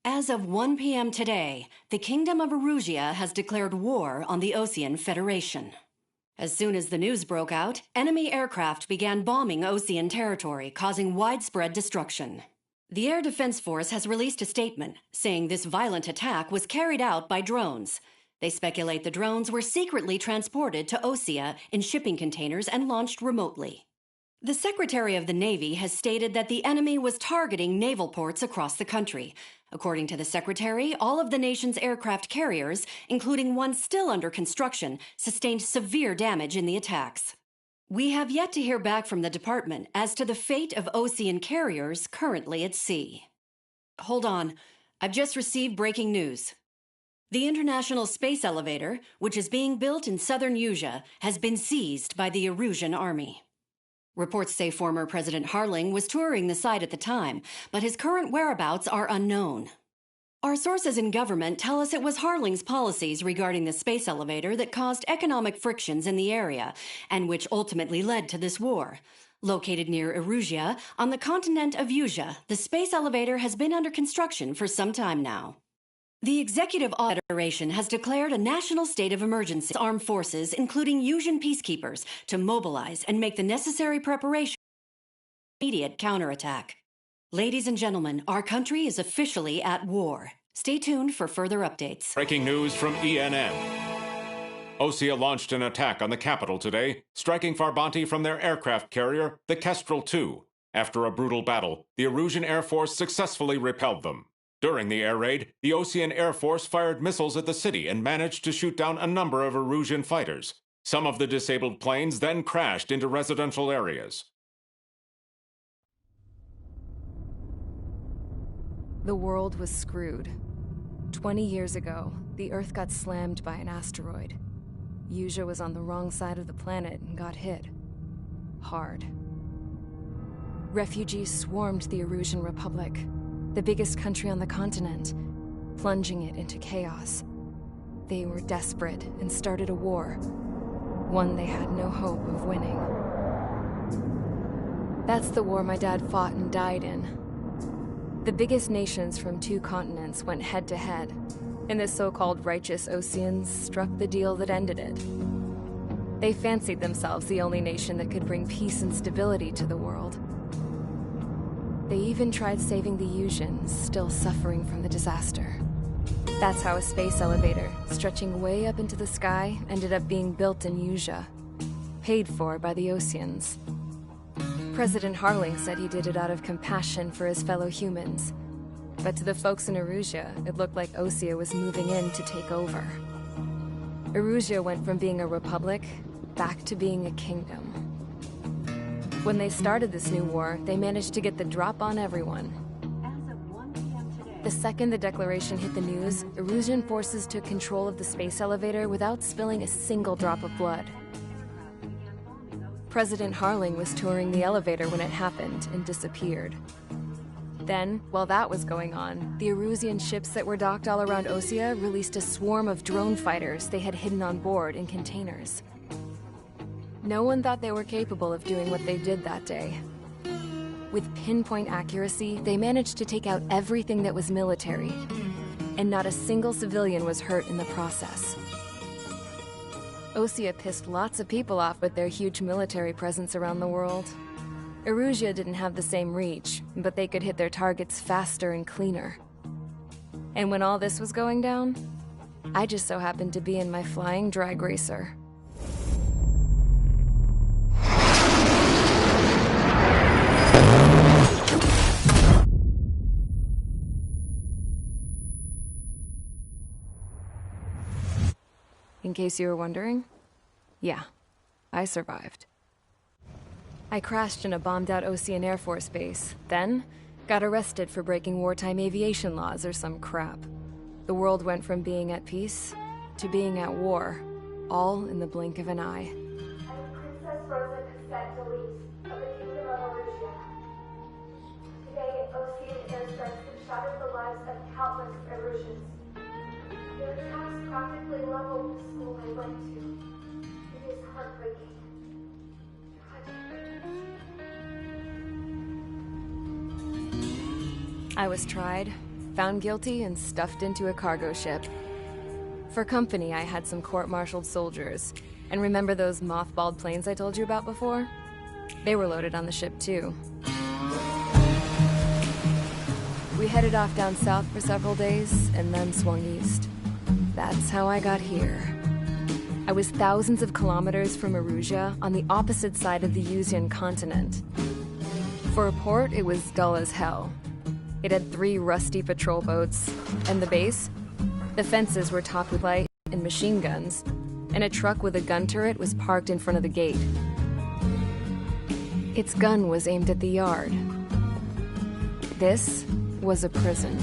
As of 1 p.m. today, the Kingdom of Erusia has declared war on the Osean Federation. As soon as the news broke out, enemy aircraft began bombing Osean territory, causing widespread destruction. The Air Defense Force has released a statement saying this violent attack was carried out by drones. They speculate the drones were secretly transported to Osea in shipping containers and launched remotely. The Secretary of the Navy has stated that the enemy was targeting naval ports across the country. According to the Secretary, all of the nation's aircraft carriers, including one still under construction, sustained severe damage in the attacks. We have yet to hear back from the department as to the fate of Osean carriers currently at sea. Hold on, I've just received breaking news. The International Space Elevator, which is being built in southern Erusia, has been seized by the Erusian army. Reports say former President Harling was touring the site at the time, but his current whereabouts are unknown. Our sources in government tell us it was Harling's policies regarding the space elevator that caused economic frictions in the area, and which ultimately led to this war. Located near Erusia, on the continent of Erusia, the space elevator has been under construction for some time now. The Executive Federation has declared a national state of emergency. Armed forces, including Erusian peacekeepers, to mobilize and make the necessary preparation for immediate counterattack. Ladies and gentlemen, our country is officially at war. Stay tuned for further updates. Breaking news from ENN. Osea launched an attack on the capital today, striking Farbanti from their aircraft carrier, the Kestrel II. After a brutal battle, the Erusian Air Force successfully repelled them. During the air raid, the Osean Air Force fired missiles at the city and managed to shoot down a number of Erusian fighters. Some of the disabled planes then crashed into residential areas. The world was screwed. 20 years ago, the Earth got slammed by an asteroid. Erusia was on the wrong side of the planet and got hit. Hard. Refugees swarmed the Erusian Republic, the biggest country on the continent, plunging it into chaos. They were desperate and started a war, one they had no hope of winning. That's the war my dad fought and died in. The biggest nations from 2 continents went head-to-head, and the so-called righteous Oseans struck the deal that ended it. They fancied themselves the only nation that could bring peace and stability to the world. They even tried saving the Erusians, still suffering from the disaster. That's how a space elevator, stretching way up into the sky, ended up being built in Erusia, paid for by the Oseans. President Harling said he did it out of compassion for his fellow humans. But to the folks in Erusia, it looked like Osea was moving in to take over. Erusia went from being a republic back to being a kingdom. When they started this new war, they managed to get the drop on everyone. The second the declaration hit the news, Erusian forces took control of the space elevator without spilling a single drop of blood. President Harling was touring the elevator when it happened and disappeared. Then, while that was going on, the Erusian ships that were docked all around Osea released a swarm of drone fighters they had hidden on board in containers. No one thought they were capable of doing what they did that day. With pinpoint accuracy, they managed to take out everything that was military, and not a single civilian was hurt in the process. Osea pissed lots of people off with their huge military presence around the world. Erusia didn't have the same reach, but they could hit their targets faster and cleaner. And when all this was going down, I just so happened to be in my flying drag racer. In case you were wondering, yeah, I survived. I crashed in a bombed-out Osean Air Force base, then got arrested for breaking wartime aviation laws or some crap. The world went from being at peace to being at war, all in the blink of an eye. I am Princess Rosa Cassette Delise of the Kingdom of Erusia. Today, Osean airstrikes have shattered the lives of countless Erusians. Their attacks practically leveled the school I went to. It is heartbreaking. I was tried, found guilty, and stuffed into a cargo ship. For company, I had some court-martialed soldiers. And remember those mothballed planes I told you about before? They were loaded on the ship, too. We headed off down south for several days, and then swung east. That's how I got here. I was thousands of kilometers from Erusia, on the opposite side of the Yuzian continent. For a port, it was dull as hell. It had 3 rusty patrol boats, and the base? The fences were topped with light and machine guns, and a truck with a gun turret was parked in front of the gate. Its gun was aimed at the yard. This was a prison.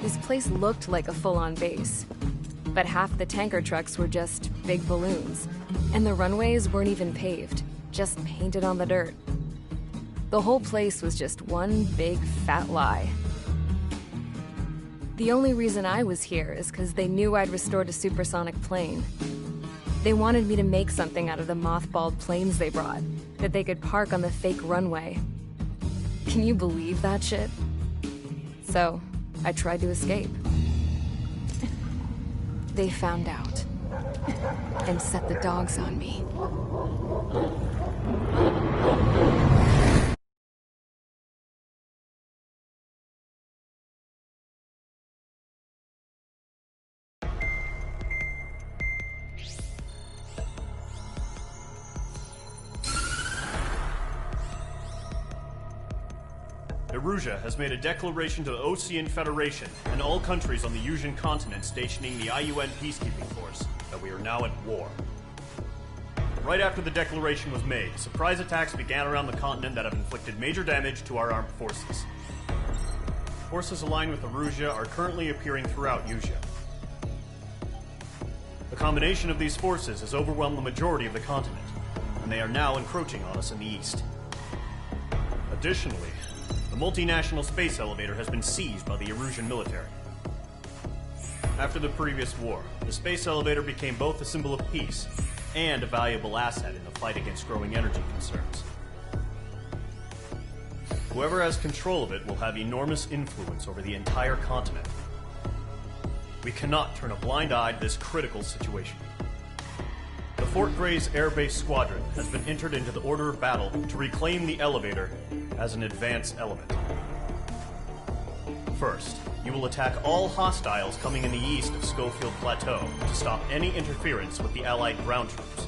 This place looked like a full-on base, but half the tanker trucks were just big balloons, and the runways weren't even paved, just painted on the dirt. The whole place was just one big fat lie. The only reason I was here is because they knew I'd restored a supersonic plane. They wanted me to make something out of the mothballed planes they brought, that they could park on the fake runway. Can you believe that shit? So, I tried to escape. They found out, and set the dogs on me. Erusia has made a declaration to the Ocean Federation and all countries on the Yuzian continent stationing the IUN peacekeeping force that we are now at war. Right after the declaration was made, surprise attacks began around the continent that have inflicted major damage to our armed forces. Forces aligned with Erusia are currently appearing throughout Yusia. The combination of these forces has overwhelmed the majority of the continent, and they are now encroaching on us in the east. Additionally, the multinational space elevator has been seized by the Erusian military. After the previous war, the space elevator became both a symbol of peace and a valuable asset in the fight against growing energy concerns. Whoever has control of it will have enormous influence over the entire continent. We cannot turn a blind eye to this critical situation. The Fort Gray's Air Base Squadron has been entered into the order of battle to reclaim the elevator as an advance element. First, you will attack all hostiles coming in the east of Schofield Plateau to stop any interference with the Allied ground troops.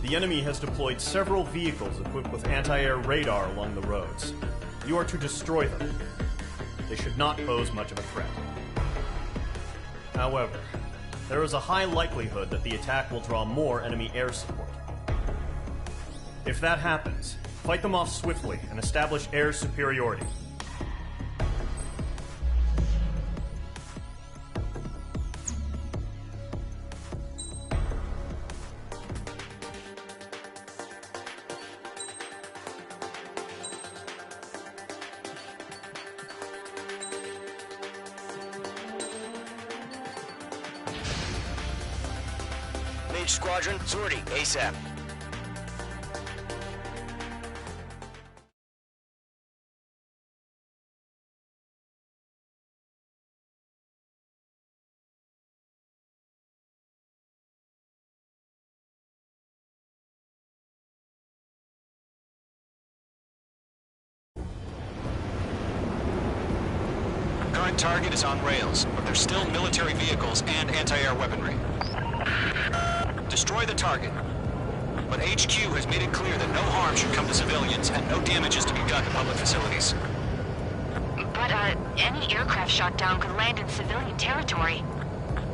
The enemy has deployed several vehicles equipped with anti-air radar along the roads. You are to destroy them. They should not pose much of a threat. However, there is a high likelihood that the attack will draw more enemy air support. If that happens, fight them off swiftly and establish air superiority. Mage Squadron, sortie, ASAP. Current target is on rails, but there's still military vehicles and anti-air weaponry. Destroy the target. But HQ has made it clear that no harm should come to civilians and no damage is to be done to public facilities. But, any aircraft shot down could land in civilian territory.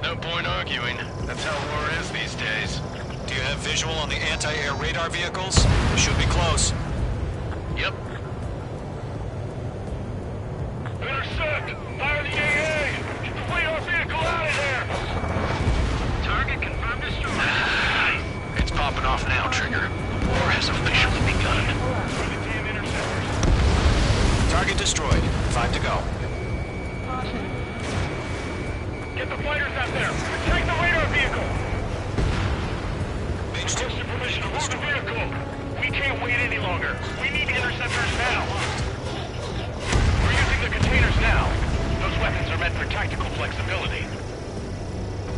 No point arguing. That's how war is these days. Do you have visual on the anti-air radar vehicles? They should be close. Yep. Intercept! Fire the AA! Get the radar vehicle out of here! Target confirmed destroyed. It's popping off now, Trigger. War has officially begun. Where the damn interceptors? Target destroyed. 5 to go. Get the fighters out there! Protect the radar vehicle! Mage 2. Requesting permission to move the vehicle! We can't wait any longer. We need interceptors now. We're using the containment tactical flexibility.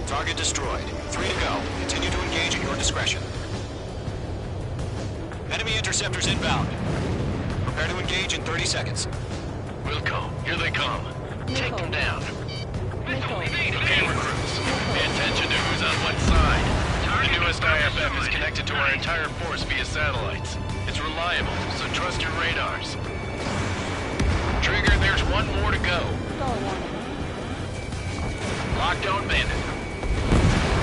Target destroyed. 3 to go. Continue to engage at your discretion. Enemy interceptors inbound. Prepare to engage in 30 seconds. Wilco, here they come. Take them down. Okay, recruits. Pay attention to who's on what side. The newest IFF is connected to our entire force via satellites. It's reliable, so trust your radars. Trigger, there's one more to go. Lockdown bandit.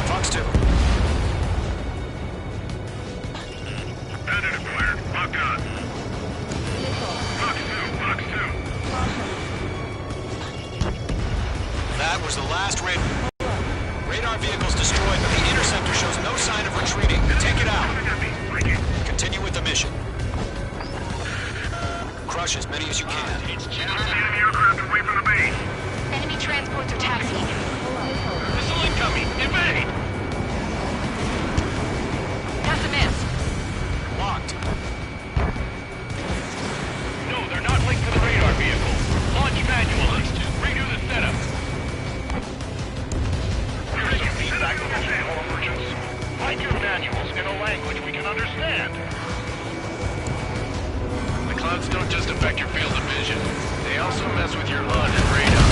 Fox 2. Bandit acquired. Locked on. Fox 2, Fox 2. That was the last radar. Radar vehicle's destroyed, but the interceptor shows no sign of retreating. Take it out. Continue with the mission. Crush as many as you can. Enemy aircraft away from the base. Enemy transports are taxiing. Missile incoming. Evade. That's a miss. Locked. No, they're not linked to the radar vehicle. Launch manually. Redo the setup. Here's some feedback from those all merchants. Find your manuals in a language we can understand. The clouds don't just affect your field of vision. They also mess with your HUD and radar.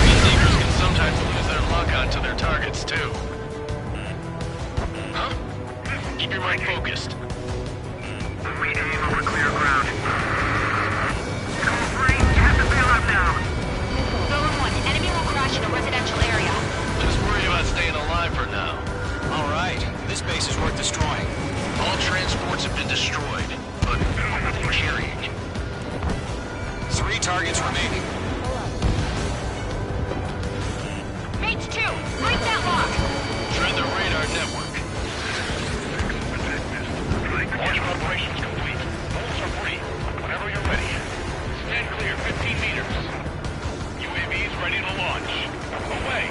These seekers can sometimes lose their lock onto their targets, too. Huh? Keep your mind focused. We aim over clear ground. Code 3, have to bail out now. Zone 1, enemy will crash in a residential area. Just worry about staying alive for now. All right. This base is worth destroying. All transports have been destroyed, but nothing carrying. 3 targets remaining. Mates 2, break that lock. Shred the radar network. Launch preparations complete. Holes are free. Whenever you're ready. Stand clear, 15 meters. UAVs ready to launch. Away.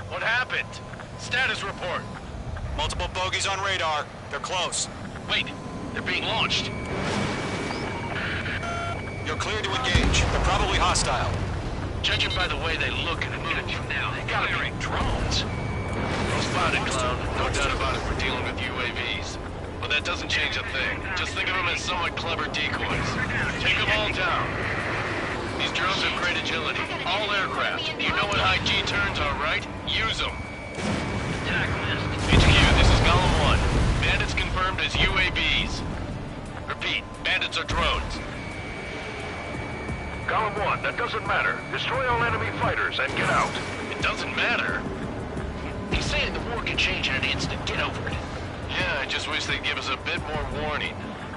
What happened? Status report. Multiple bogies on radar. They're close. Wait, they're being launched. You're cleared to engage. They're probably hostile. Judging by the way they look and move now, they gotta be drones. Well spotted, clown. No doubt about it, we're dealing with UAVs. But that doesn't change a thing. Just think of them as somewhat clever decoys. Take them all down. These drones have great agility. All aircraft. You know what high G turns are, right? Use them. HQ, this is Golem 1. Bandits confirmed as UAVs. Repeat, bandits are drones. Golem 1, that doesn't matter. Destroy all enemy fighters and get out. It doesn't matter? He's saying the war can change in an instant. Get over it. Yeah, I just wish they'd give us a bit more warning.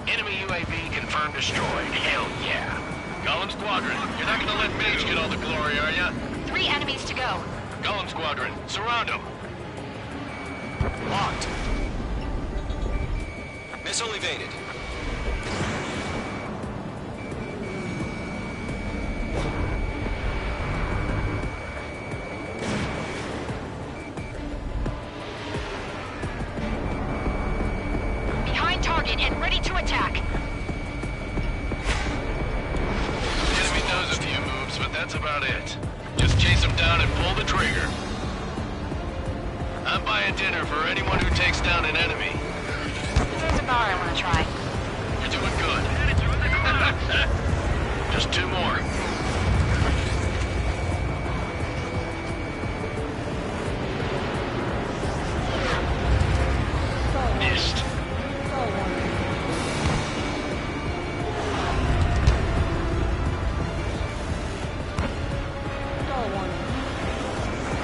Enemy UAV confirmed destroyed. Hell yeah. Golem Squadron, you're not gonna let Mage get all the glory, are ya? 3 enemies to go. Golem Squadron, surround them. Locked. Missile evaded. Behind target and ready to attack. The enemy knows a few moves, but that's about it. Just chase them down and pull the trigger. I'm buying dinner for anyone who takes down an enemy. There's a bar I want to try. You're doing good. Just 2 more. Missed.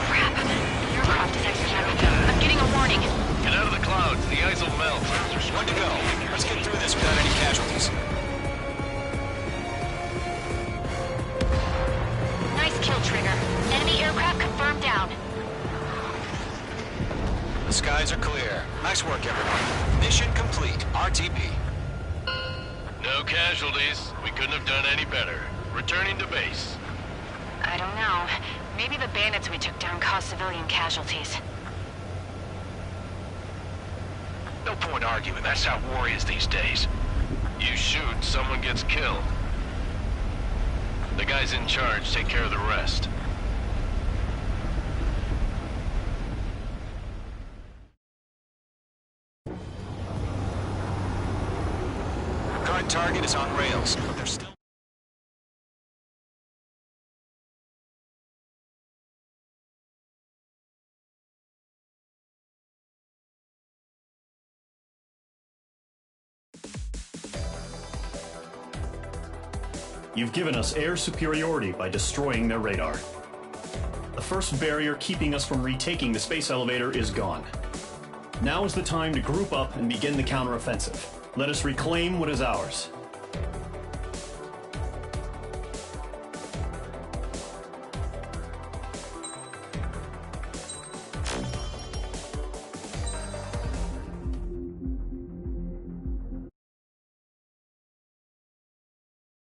Crap. The aircraft is executed. I'm getting a warning. Get out of the clouds. The ice will melt. 1 to go. Let's get through this without any casualties. Nice kill, Trigger. Enemy aircraft confirmed down. The skies are clear. Nice work, everyone. Mission complete. RTB. No casualties. We couldn't have done any better. Returning to base. I don't know. Maybe the bandits we took down caused civilian casualties. No point arguing. That's how war is these days. You shoot, someone gets killed. The guys in charge take care of the rest. Current target is on rails, but they're still... You've given us air superiority by destroying their radar. The first barrier keeping us from retaking the space elevator is gone. Now is the time to group up and begin the counteroffensive. Let us reclaim what is ours.